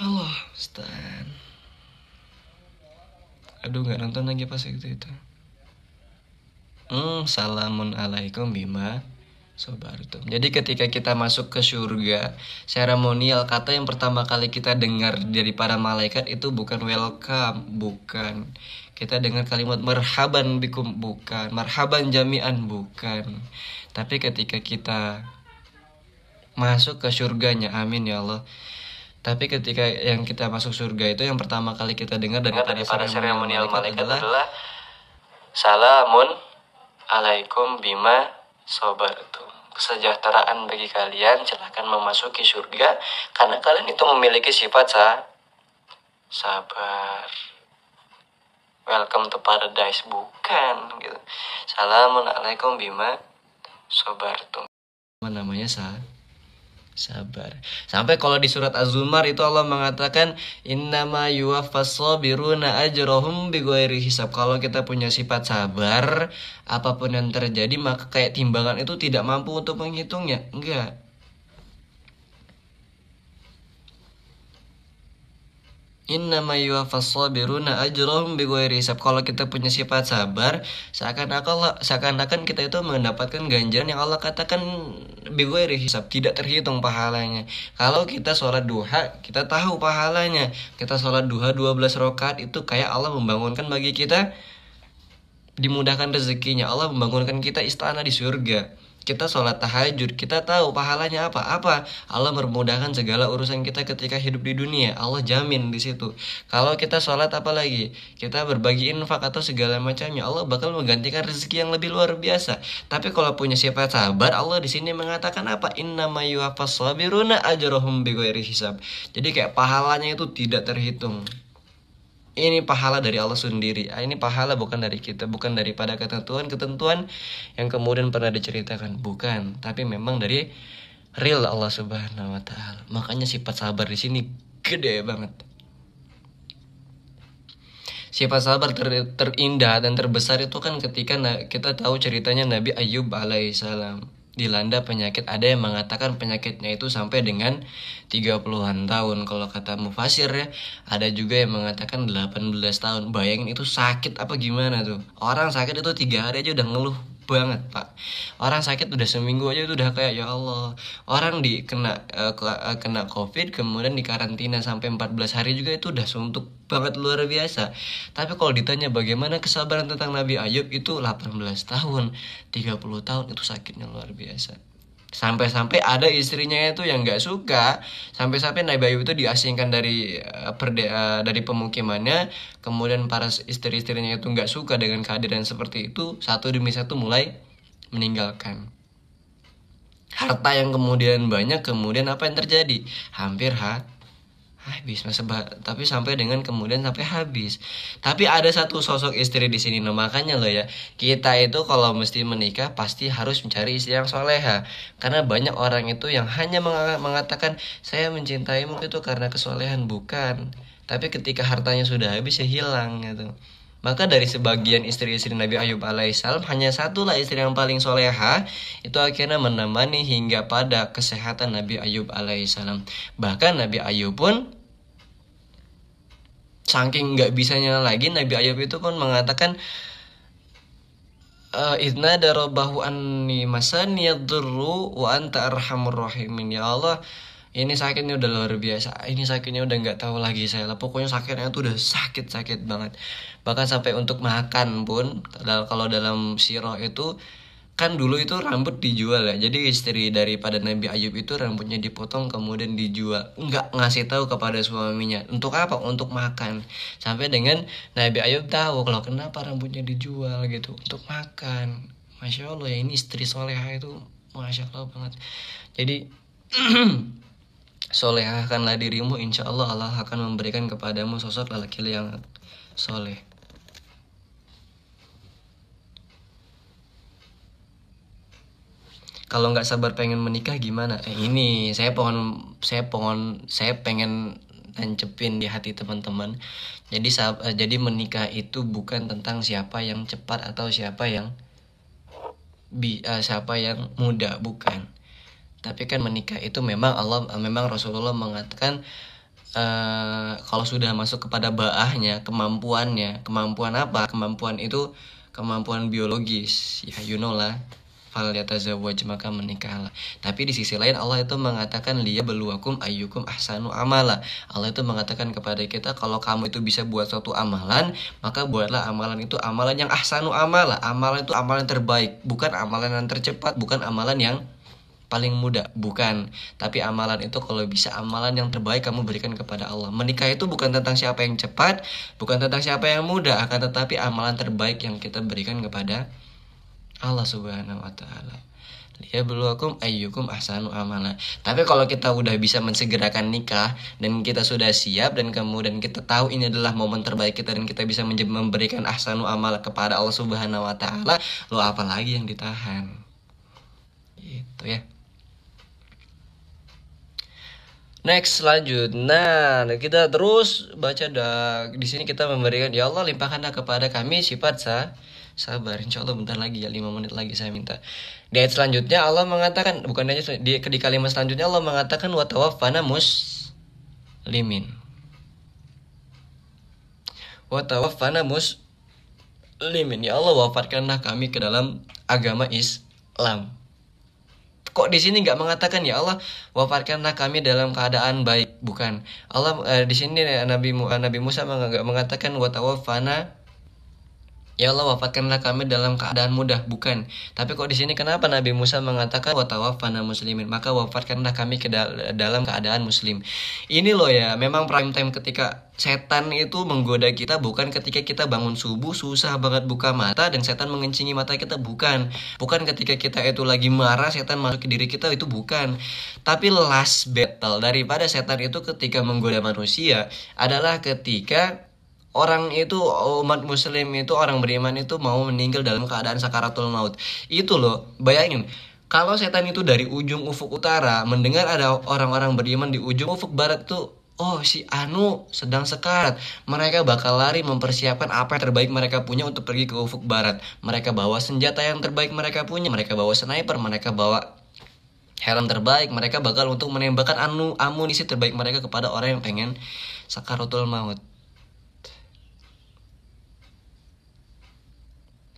Allah Stan. Aduh, nggak nonton lagi pas itu. Salamun alaikum bima sobartum. Jadi ketika kita masuk ke surga, seremonial kata yang pertama kali kita dengar dari para malaikat itu bukan welcome, bukan. Kita dengar kalimat marhaban bikum, bukan. Marhaban jami'an, bukan. Tapi ketika kita masuk ke surganya, amin ya Allah. Tapi ketika yang kita masuk surga itu yang pertama kali kita dengar dari para seremonial malaikat adalah salamun alaikum bima sobartum. Kesejahteraan bagi kalian, silahkan memasuki surga karena kalian itu memiliki sifat sabar. Welcome to paradise, bukan gitu. Salamun alaikum bima sobartum. Namanya sabar. Sampai kalau di surat Az-Zumar itu Allah mengatakan innama yuwaffas sabiruna ajrahum bighairi hisab. Kalau kita punya sifat sabar, apapun yang terjadi maka kayak timbangan itu tidak mampu untuk menghitungnya. Enggak. Innama yuwaffas sabiruna ajrahum bighairi hisab. Kalau kita punya sifat sabar, seakan-akan kita itu mendapatkan ganjaran yang Allah katakan bighairi hisab, tidak terhitung pahalanya. Kalau kita sholat duha, kita tahu pahalanya. Kita sholat duha 12 rakaat itu kayak Allah membangunkan bagi kita, dimudahkan rezekinya. Allah membangunkan kita istana di surga. Kita sholat tahajud, kita tahu pahalanya apa? Allah memudahkan segala urusan kita ketika hidup di dunia. Allah jamin di situ. Kalau kita sholat apa lagi? Kita berbagi infak atau segala macamnya, Allah bakal menggantikan rezeki yang lebih luar biasa. Tapi kalau punya sifat sabar, Allah di sini mengatakan apa? Innama yuwaffas sabiruna ajrahum bighairi hisab. Jadi kayak pahalanya itu tidak terhitung. Ini pahala dari Allah sendiri. Ini pahala bukan dari kita, bukan daripada ketentuan yang kemudian pernah diceritakan, bukan. Tapi memang dari real Allah Subhanahu wa taala. Makanya sifat sabar di sini gede banget. Sifat sabar terindah dan terbesar itu kan ketika kita tahu ceritanya Nabi Ayub alaihissalam dilanda penyakit. Ada yang mengatakan penyakitnya itu sampai dengan 30-an tahun. Kalau kata mufasir ya, ada juga yang mengatakan 18 tahun. Bayangin itu sakit apa gimana tuh. Orang sakit itu 3 hari aja udah ngeluh banget, Pak. Orang sakit udah seminggu aja itu udah kayak ya Allah. Orang kena COVID kemudian dikarantina sampai 14 hari juga itu udah suntuk banget, luar biasa. Tapi kalau ditanya bagaimana kesabaran tentang Nabi Ayub, itu 18 tahun, 30 tahun itu sakitnya luar biasa. Sampai-sampai ada istrinya itu yang nggak suka, sampai-sampai Nabi Ayub itu diasingkan dari pemukimannya. Kemudian para istri-istrinya itu nggak suka dengan kehadiran seperti itu, satu demi satu mulai meninggalkan. Harta yang kemudian banyak, kemudian apa yang terjadi? Hampir habis, tapi sampai dengan kemudian sampai habis. Tapi ada satu sosok istri di sini, makanya loh ya, kita itu kalau mesti menikah pasti harus mencari istri yang soleha. Karena banyak orang itu yang hanya mengatakan saya mencintaimu itu karena kesolehan, bukan. Tapi ketika hartanya sudah habis ya hilang gitu. Maka dari sebagian istri-istri Nabi Ayub alaihissalam, hanya satulah istri yang paling soleha, itu akhirnya menemani hingga pada kesehatan Nabi Ayub alaihissalam. Bahkan Nabi Ayub pun saking nggak bisanya lagi, Nabi Ayub itu pun mengatakan idna darabahu anni masani yadurru wa anta arhamur rahimin. Ya Allah, ini sakitnya udah luar biasa. Ini sakitnya udah nggak tahu lagi saya. Pokoknya sakitnya tuh udah sakit banget. Bahkan sampai untuk makan pun, kalau dalam sirah itu kan dulu itu rambut dijual ya. Jadi istri daripada Nabi Ayub itu rambutnya dipotong kemudian dijual. Nggak ngasih tahu kepada suaminya. Untuk apa? Untuk makan. Sampai dengan Nabi Ayub tahu kalau kenapa rambutnya dijual gitu. Untuk makan. Masya Allah ya, ini istri soleha itu Masya Allah banget. Jadi solehahkanlah dirimu, insya Allah Allah akan memberikan kepadamu sosok lelaki yang soleh. Kalau nggak sabar pengen menikah gimana? Ini saya pengen nancepin di hati teman-teman. Jadi menikah itu bukan tentang siapa yang cepat atau siapa yang muda, bukan. Tapi kan menikah itu memang Rasulullah mengatakan kalau sudah masuk kepada baahnya, kemampuan apa? Kemampuan itu kemampuan biologis, ya you know lah. Fal yatazawwaj, maka menikahlah. Tapi di sisi lain Allah itu mengatakan liyabluwakum ayyukum ahsanu amala. Allah itu mengatakan kepada kita, kalau kamu itu bisa buat suatu amalan, maka buatlah amalan itu amalan yang ahsanu amala. Amalan itu amalan terbaik, bukan amalan yang tercepat, bukan amalan yang paling mudah, bukan. Tapi amalan itu kalau bisa amalan yang terbaik kamu berikan kepada Allah. Menikah itu bukan tentang siapa yang cepat, bukan tentang siapa yang mudah, akan tetapi amalan terbaik yang kita berikan kepada Allah Subhanahu wa taala. Liyabluwakum ayyukum ahsanu amala. Tapi kalau kita udah bisa mensegerakan nikah dan kita sudah siap dan kemudian kita tahu ini adalah momen terbaik kita dan kita bisa memberikan ahsanu amala kepada Allah Subhanahu wa taala, lo apa lagi yang ditahan? Gitu ya. Next, lanjut. Nah, kita terus baca di sini kita memberikan, ya Allah limpahkanlah kepada kami sifat sabar. Insya Allah bentar lagi ya, 5 menit lagi saya minta. Di ayat selanjutnya Allah mengatakan, bukan aja di kalimat selanjutnya Allah mengatakan wa tawaffana muslimin. Wa tawaffana muslimin. Ya Allah, wafatkanlah kami ke dalam agama Islam. Kok di sini nggak mengatakan ya Allah wafatkanlah kami dalam keadaan baik? Bukan. Allah di sini Nabi Musa nggak mengatakan wa tawaffana, ya Allah wafatkanlah kami dalam keadaan mudah, bukan. Tapi kok di sini kenapa Nabi Musa mengatakan wa tawaffana muslimin, maka wafatkanlah kami ke dalam keadaan muslim. Ini loh ya, memang prime time ketika setan itu menggoda kita, bukan ketika kita bangun subuh susah banget buka mata dan setan mengencingi mata kita, bukan. Bukan ketika kita itu lagi marah setan masuk ke diri kita, itu bukan. Tapi last battle daripada setan itu ketika menggoda manusia adalah ketika orang itu, umat muslim itu, orang beriman itu mau meninggal dalam keadaan sakaratul maut. Itu loh, bayangin. Kalau setan itu dari ujung ufuk utara mendengar ada orang-orang beriman di ujung ufuk barat tuh, oh si Anu sedang sekarat, mereka bakal lari mempersiapkan apa yang terbaik mereka punya untuk pergi ke ufuk barat. Mereka bawa senjata yang terbaik mereka punya, mereka bawa sniper, mereka bawa helm terbaik, mereka bakal untuk menembakkan amunisi terbaik mereka kepada orang yang pengen sakaratul maut.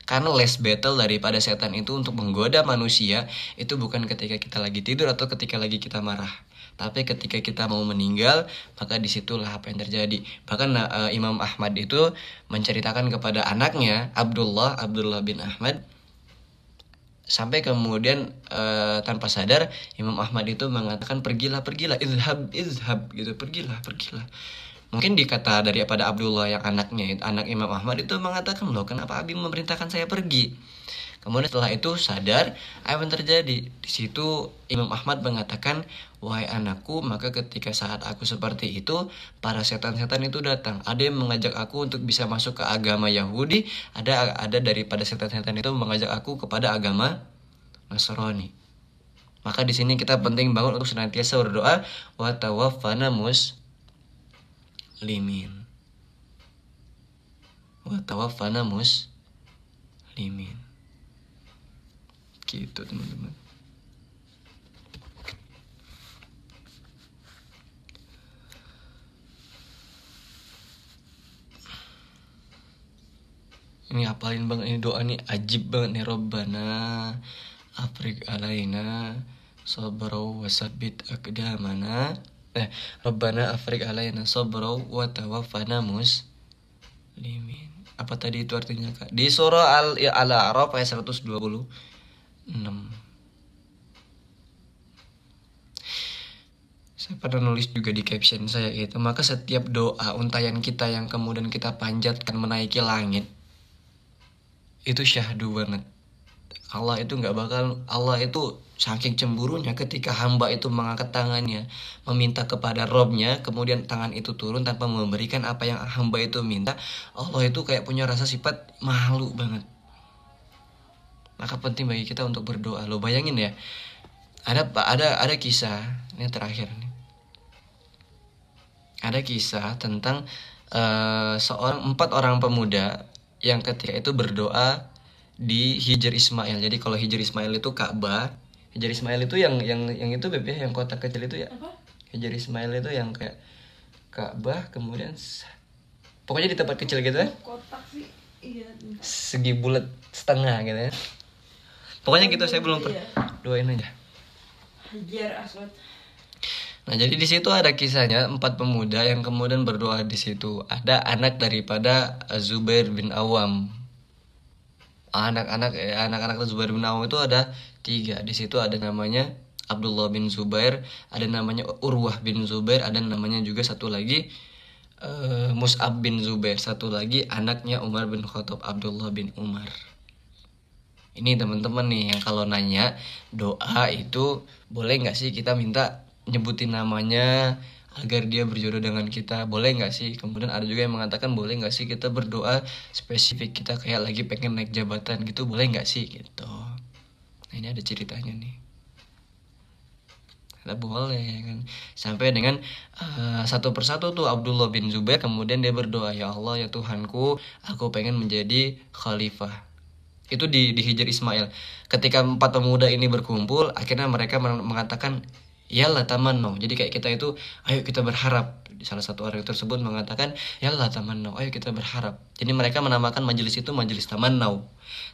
Karena last battle daripada setan itu untuk menggoda manusia itu bukan ketika kita lagi tidur atau ketika lagi kita marah, tapi ketika kita mau meninggal, maka disitulah apa yang terjadi. Bahkan Imam Ahmad itu menceritakan kepada anaknya Abdullah bin Ahmad, sampai kemudian tanpa sadar Imam Ahmad itu mengatakan pergilah izhab gitu, pergilah. Mungkin dikata daripada Abdullah yang anaknya, anak Imam Ahmad itu mengatakan, loh kenapa Abi memerintahkan saya pergi? Kemudian setelah itu sadar apa yang terjadi. Di situ Imam Ahmad mengatakan, wahai anakku, maka ketika saat aku seperti itu, para setan-setan itu datang. Ada yang mengajak aku untuk bisa masuk ke agama Yahudi, ada daripada setan-setan itu mengajak aku kepada agama Nasrani. Maka di sini kita penting banget untuk senantiasa berdoa, wa tawaffana muslimin. Wa tawaffana muslimin. Gitu teman-teman. Ini hafalin banget ini doa nih, ajib banget nih. Rabbana afrig alaina sabrau wasabbit aqdamana. Rabbana afrig alaina sabrau wa tawaffana muslimin. Apa tadi itu artinya, Kak? Di surah Al-A'raf ayat 126. Saya pernah nulis juga di caption saya itu, maka setiap doa untayan kita yang kemudian kita panjatkan menaiki langit, itu syahdu banget. Allah itu saking cemburunya ketika hamba itu mengangkat tangannya meminta kepada Robnya, kemudian tangan itu turun tanpa memberikan apa yang hamba itu minta. Allah itu kayak punya rasa sifat malu banget. Maka penting bagi kita untuk berdoa. Lo bayangin ya, ada kisah ini terakhir nih. Ada kisah tentang 4 orang pemuda yang ketika itu berdoa di Hijr Ismail. Jadi kalau Hijr Ismail itu Ka'bah. Hijr Ismail itu yang itu Beb ya, yang kota kecil itu ya. Apa? Hijr Ismail itu yang kayak Ka'bah, kemudian pokoknya di tempat kecil gitu ya. Kotak sih, iya. Segi bulat setengah gitu ya. Pokoknya gitu, saya belum doain aja. Hajar Aswad. Nah, jadi di situ ada kisahnya 4 pemuda yang kemudian berdoa di situ. Ada anak daripada Zubair bin Awam. Anak-anak Zubair bin Awam itu ada 3. Di situ ada namanya Abdullah bin Zubair, ada namanya Urwah bin Zubair, ada namanya juga satu lagi Mus'ab bin Zubair, satu lagi anaknya Umar bin Khattab, Abdullah bin Umar. Ini teman-teman nih yang kalau nanya doa itu boleh nggak sih kita minta nyebutin namanya agar dia berjodoh dengan kita, boleh nggak sih? Kemudian ada juga yang mengatakan boleh nggak sih kita berdoa spesifik kita kayak lagi pengen naik jabatan gitu, boleh nggak sih gitu. Nah, ini ada ceritanya nih. Kita boleh kan, sampai dengan satu persatu tuh Abdullah bin Zubair kemudian dia berdoa, ya Allah ya Tuhanku, aku pengen menjadi khalifah. Itu di Hijr Ismail. Ketika 4 pemuda ini berkumpul, akhirnya mereka mengatakan, yalah tamanno. Jadi kayak kita itu, ayo kita berharap. Salah satu orang tersebut mengatakan, yalah tamanno, ayo kita berharap. Jadi mereka menamakan majelis itu majelis tamanno.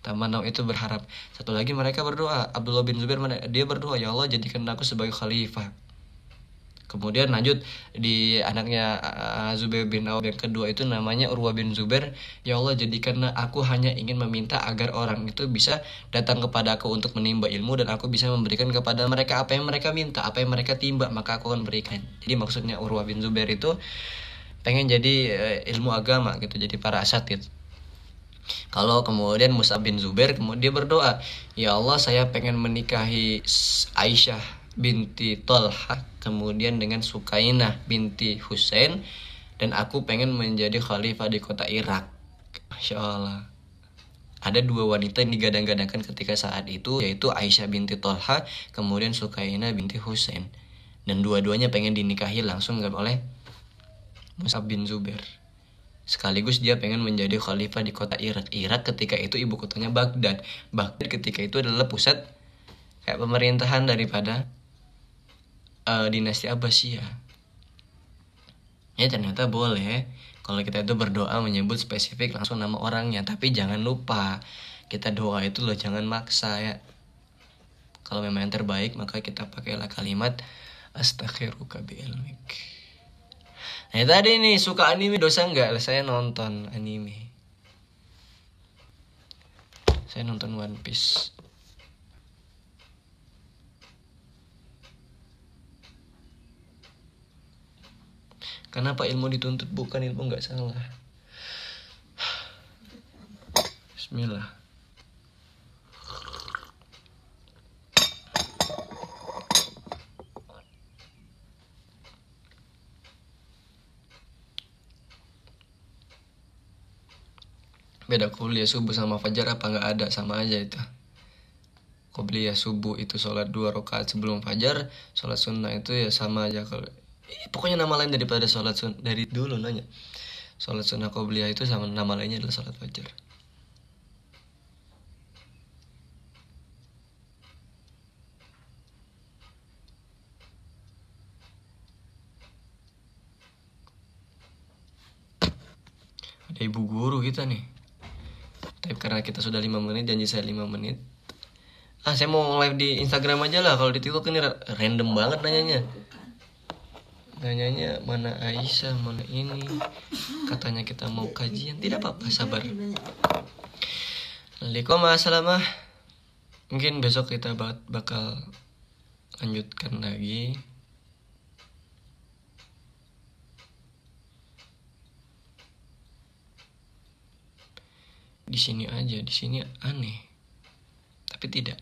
Tamanno itu berharap. Satu lagi mereka berdoa, Abdullah bin Zubair dia berdoa, ya Allah jadikan aku sebagai khalifah. Kemudian lanjut di anaknya Zubair bin Awam yang kedua itu namanya Urwah bin Zubair, ya Allah jadikanlah aku hanya ingin meminta agar orang itu bisa datang kepada aku untuk menimba ilmu dan aku bisa memberikan kepada mereka apa yang mereka minta, apa yang mereka timba, maka aku akan berikan. Jadi maksudnya Urwah bin Zubair itu pengen jadi ilmu agama gitu, jadi para asatid. Kalau kemudian Mus'ab bin Zubair kemudian dia berdoa, ya Allah saya pengen menikahi Aisyah binti Tolha kemudian dengan Sukainah binti Husain dan aku pengen menjadi khalifah di kota Irak. Masya Allah. Ada 2 wanita yang digadang-gadangkan ketika saat itu, yaitu Aisyah binti Tolha kemudian Sukainah binti Husain, dan dua-duanya pengen dinikahi langsung oleh Mus'ab bin Zubair. Sekaligus dia pengen menjadi khalifah di kota Irak. Irak ketika itu ibu kotanya Baghdad. Baghdad ketika itu adalah pusat kayak pemerintahan daripada dinasti Abbasiyah. Ya ternyata boleh kalau kita itu berdoa menyebut spesifik langsung nama orangnya, tapi jangan lupa kita doa itu loh jangan maksa ya. Kalau memang yang terbaik maka kita pakailah kalimat astaghfiruka biilmik. Nah tadi nih, suka anime dosa nggak? Saya nonton anime. Saya nonton One Piece. Kenapa ilmu dituntut? Bukan ilmu nggak salah. Bismillah. Beda kuliah subuh sama fajar apa nggak ada, sama aja itu. Qobliyah subuh itu sholat 2 rakaat sebelum fajar, sholat sunnah itu ya sama aja. Kalau pokoknya nama lain daripada sholat sunnah dari dulu nanya. Sholat sunnah qobliyah itu sama nama lainnya adalah sholat fajar. Ada ibu guru kita nih. Tapi karena kita sudah 5 menit, janji saya 5 menit. Saya mau live di Instagram aja lah. Kalau di TikTok ini random banget nanyanya. Nanyanya mana Aisyah, mana ini. Katanya kita mau kajian. Tidak apa-apa, sabar. Waalaikumsalam. Mungkin besok kita bakal lanjutkan lagi. Di sini aja, di sini aneh. Tapi tidak.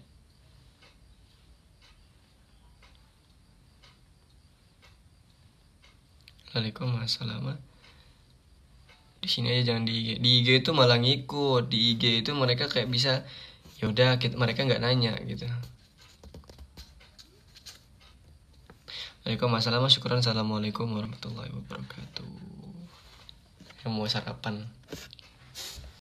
Waalaikumsalam. Di sini aja, jangan di IG. Di IG itu malah ngikut. Di IG itu mereka kayak bisa, ya udah mereka nggak nanya gitu. Waalaikumsalam. Syukuran. Assalamualaikum warahmatullahi wabarakatuh. Yang mau sarapan.